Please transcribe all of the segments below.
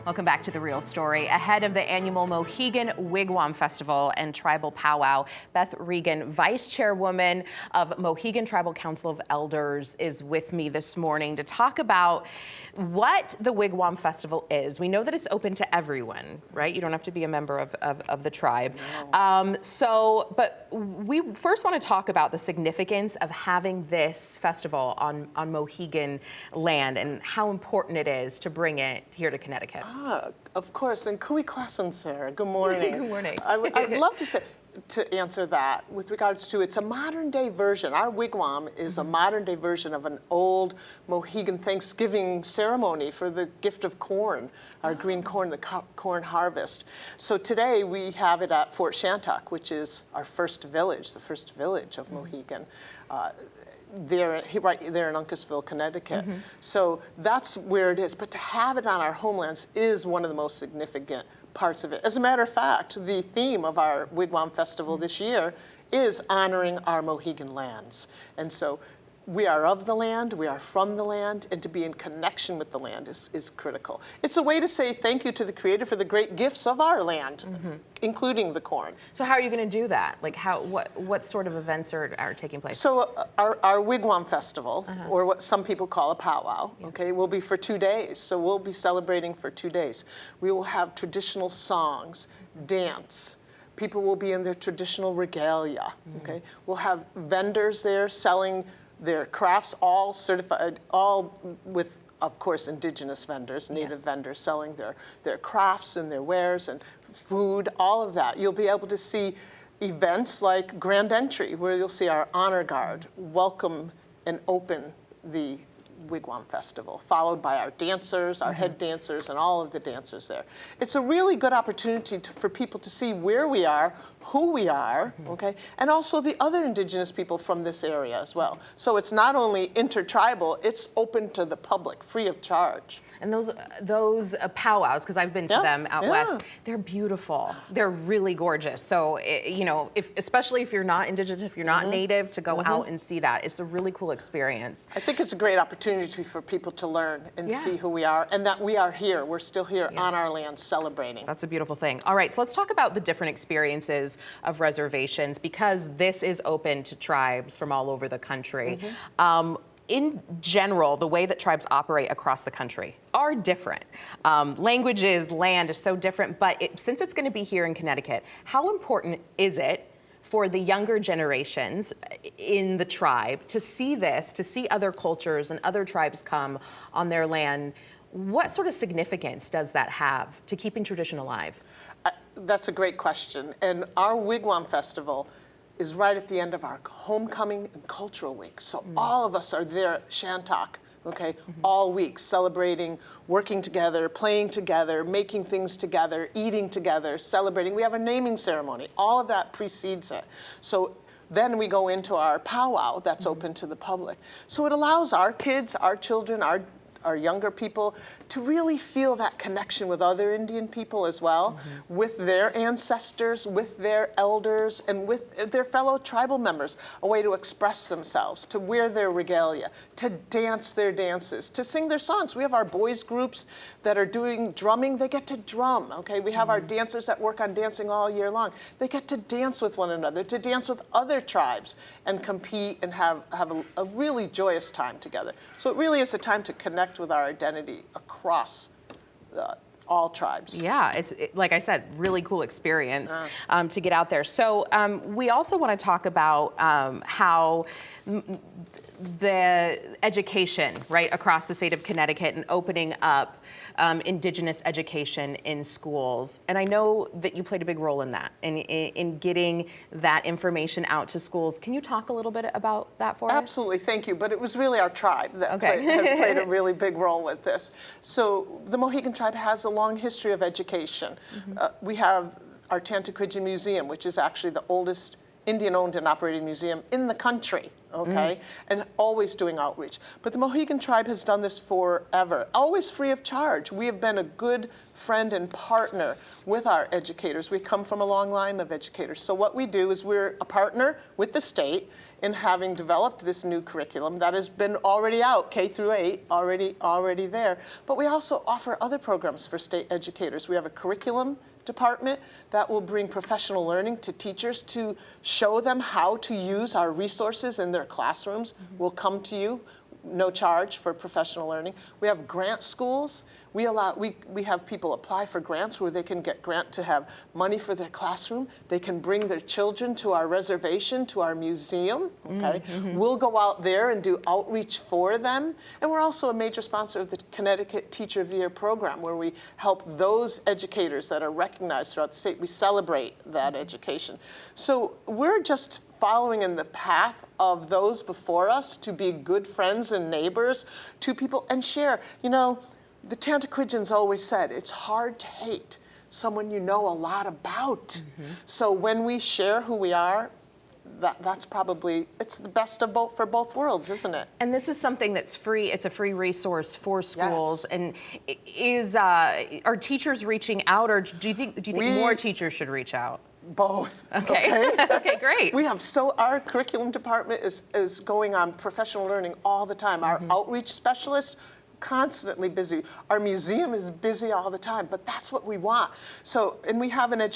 Welcome back to The Real Story. Ahead of the annual Mohegan Wigwam Festival and Tribal Powwow, Beth Regan, Vice Chairwoman of Mohegan Tribal Council of Elders, is with me this morning to talk about what the Wigwam Festival is. We know that it's open to everyone, right? You don't have to be a member of the tribe. No. But we first want to talk about the significance of having this festival on Mohegan land and how important it is to bring it here to Connecticut. Of course, and Kui Kwasan, Sara. Good morning. Good morning. I'd love to answer that with regards to it's a modern day version. Our wigwam is a modern day version of an old Mohegan Thanksgiving ceremony for the gift of corn, our green corn, the corn harvest. So today we have it at Fort Shantuck, which is our first village, the first village of Mohegan. Right there in Uncasville, Connecticut. So that's where it is. But to have it on our homelands is one of the most significant parts of it. As a matter of fact, the theme of our Wigwam Festival this year is honoring our Mohegan lands. And so we are of the land, we are from the land, and to be in connection with the land is critical. It's a way to say thank you to the Creator for the great gifts of our land, including the corn. So how are you going to do that? Like what sort of events are taking place? So our Wigwam Festival, or what some people call a powwow, okay, will be for 2 days. So we'll be celebrating for 2 days. We will have traditional songs, dance. People will be in their traditional regalia, okay? We'll have vendors there selling their crafts, all certified, all with, of course, Indigenous vendors, Native vendors selling their crafts and their wares and food, all of that. You'll be able to see events like Grand Entry, where you'll see our honor guard welcome and open the Wigwam Festival, followed by our dancers, our head dancers, and all of the dancers there. It's a really good opportunity for people to see where we are, who we are, okay, and also the other Indigenous people from this area as well. So it's not only intertribal, it's open to the public, free of charge. And those powwows, because I've been to them out west, they're beautiful. They're really gorgeous. So, you know, especially if you're not Indigenous, if you're not Native, to go out and see that, it's a really cool experience. I think it's a great opportunity for people to learn and see who we are, and that we are here. We're still here on our land celebrating. That's a beautiful thing. All right, so let's talk about the different experiences of reservations, because this is open to tribes from all over the country. In general, the way that tribes operate across the country are different. Languages, land is so different, but since it's going to be here in Connecticut, how important is it for the younger generations in the tribe to see this, to see other cultures and other tribes come on their land? What sort of significance does that have to keeping tradition alive? That's a great question. And our Wigwam Festival is right at the end of our homecoming and cultural week. So all of us are there at Shantuck, okay, all week, celebrating, working together, playing together, making things together, eating together, celebrating. We have a naming ceremony. All of that precedes it. So then we go into our powwow that's open to the public. So it allows our kids, our children, our younger people to really feel that connection with other Indian people as well, with their ancestors, with their elders, and with their fellow tribal members, a way to express themselves, to wear their regalia, to dance their dances, to sing their songs. We have our boys groups that are doing drumming. They get to drum, okay? We have our dancers that work on dancing all year long. They get to dance with one another, to dance with other tribes and compete and have a really joyous time together. So it really is a time to connect with our identity across all tribes. Yeah, it's like I said, really cool experience to get out there. So we also want to talk about how the education, right, across the state of Connecticut and opening up Indigenous education in schools. And I know that you played a big role in that, in getting that information out to schools. Can you talk a little bit about that for us? Absolutely, thank you. But it was really our tribe that has played a really big role with this. So the Mohegan tribe has a long history of education. We have our Tantaquidgeon Museum, which is actually the oldest Indian-owned and operated museum in the country, okay, and always doing outreach. But the Mohegan tribe has done this forever, always free of charge. We have been a good friend and partner with our educators. We come from a long line of educators. So what we do is we're a partner with the state in having developed this new curriculum that has been already out, K through 8, already there. But we also offer other programs for state educators. We have a curriculum department that will bring professional learning to teachers to show them how to use our resources in their classrooms. We'll come to you, no charge for professional learning. We have grant schools. We have people apply for grants where they can get grant to have money for their classroom. They can bring their children to our reservation, to our museum, okay? We'll go out there and do outreach for them. And we're also a major sponsor of the Connecticut Teacher of the Year program, where we help those educators that are recognized throughout the state. We celebrate that education. So we're just following in the path of those before us to be good friends and neighbors to people and share. You know, the Tantaquidgeons always said, it's hard to hate someone you know a lot about. So when we share who we are, that's probably, it's the best of both for both worlds, isn't it? And this is something that's free. It's a free resource for schools. Yes. And are teachers reaching out, or do you think more teachers should reach out? Both. Okay. Okay, great. Our curriculum department is going on professional learning all the time. Our outreach specialists, constantly busy. Our museum is busy all the time, but that's what we want. So, and we have an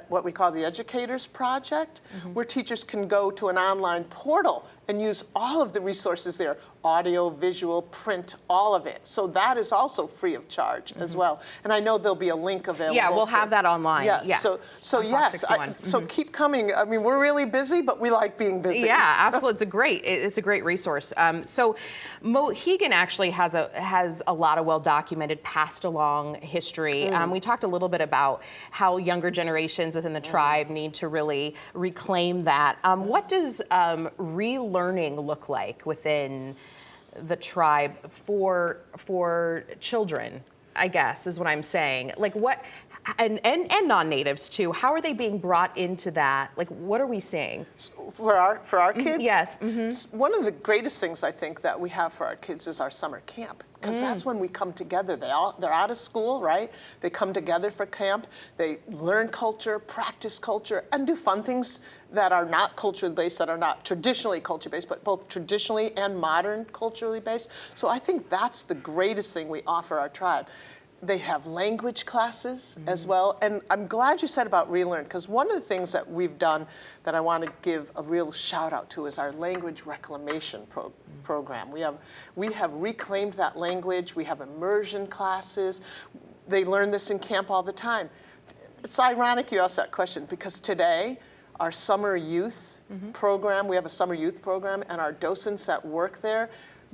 what we call the Educators Project, where teachers can go to an online portal and use all of the resources there, audio, visual, print, all of it. So that is also free of charge as well. And I know there'll be a link available. Yeah, we'll have that online. Yes, yeah. so yes, so keep coming. I mean, we're really busy, but we like being busy. Yeah, absolutely. It's a great resource. So Mohegan actually has a lot of well-documented, passed along history. We talked a little bit about how younger generations within the tribe need to really reclaim that. What does relearning look like within the tribe for children, I guess, is what I'm saying. Like what, and non-natives too, how are they being brought into that? Like what are we seeing? For our kids? Yes. One of the greatest things I think that we have for our kids is our summer camp. Because that's when we come together. They're out of school, right? They come together for camp. They learn culture, practice culture, and do fun things that are not culturally based, that are not traditionally culture based, but both traditionally and modern culturally based. So I think that's the greatest thing we offer our tribe. They have language classes as well. And I'm glad you said about relearn, because one of the things that we've done that I want to give a real shout out to is our language reclamation program. We have reclaimed that language. We have immersion classes. They learn this in camp all the time. It's ironic you asked that question, because today our summer youth program, we have a summer youth program, and our docents that work there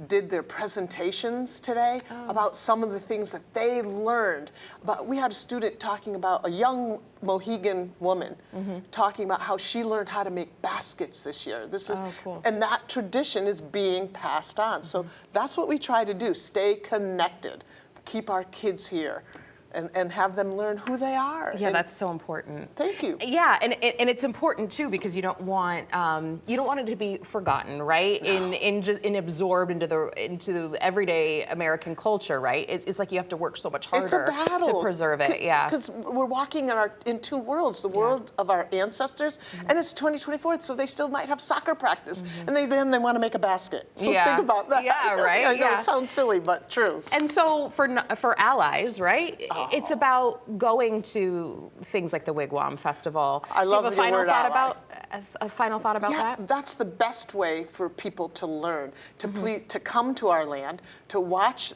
did their presentations today about some of the things that they learned. But we had a student talking about, a young Mohegan woman talking about how she learned how to make baskets this year. This is cool. And that tradition is being passed on. So that's what we try to do, stay connected, keep our kids here. And have them learn who they are. Yeah, that's so important. Thank you. Yeah, and it's important too, because you don't want it to be forgotten, right? No. In absorbed into everyday American culture, right? It's like you have to work so much harder to preserve it. Yeah, because we're walking in two worlds: the world of our ancestors, and it's 2024, so they still might have soccer practice, and then they want to make a basket. So think about that. Yeah, right. I know it sounds silly, but true. And so for allies, right? It's about going to things like the Wigwam Festival. I love the word ally. A final thought about that? Yeah, that's the best way for people to learn, to come to our land, to watch,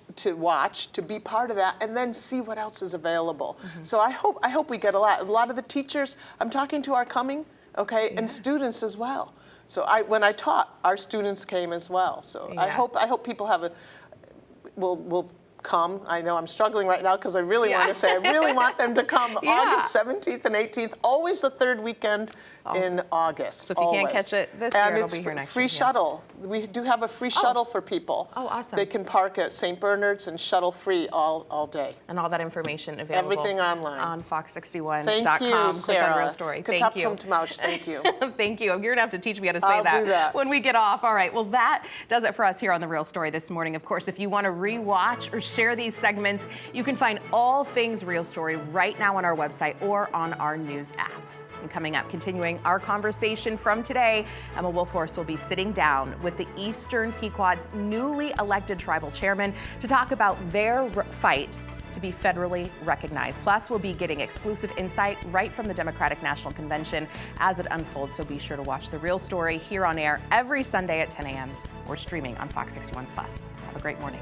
to be part of that, and then see what else is available. So I hope we get a lot of the teachers I'm talking to are coming, okay, and students as well. So when I taught, our students came as well. So I hope people will come. I know I'm struggling right now because I really want to say I really want them to come August 17th and 18th, always the third weekend in August. So if you can't catch it this year, it'll be here next year. And it's free shuttle. We do have a free shuttle for people. Oh, awesome. They can park at St. Bernard's and shuttle free all day. And all that information available. Everything online. On fox61.com. Thank you, Sara. Click on Real Story. Thank you. Thank you. Thank you. You're going to have to teach me how to say I'll do that when we get off. All right. Well, that does it for us here on The Real Story this morning. Of course, if you want to rewatch or share these segments, you can find all things Real Story right now on our website or on our news app. And coming up, continuing our conversation from today, Emma Wolfhorst will be sitting down with the Eastern Pequot's newly elected tribal chairman to talk about their fight to be federally recognized. Plus, we'll be getting exclusive insight right from the Democratic National Convention as it unfolds. So be sure to watch The Real Story here on air every Sunday at 10 a.m. or streaming on Fox 61 Plus. Have a great morning.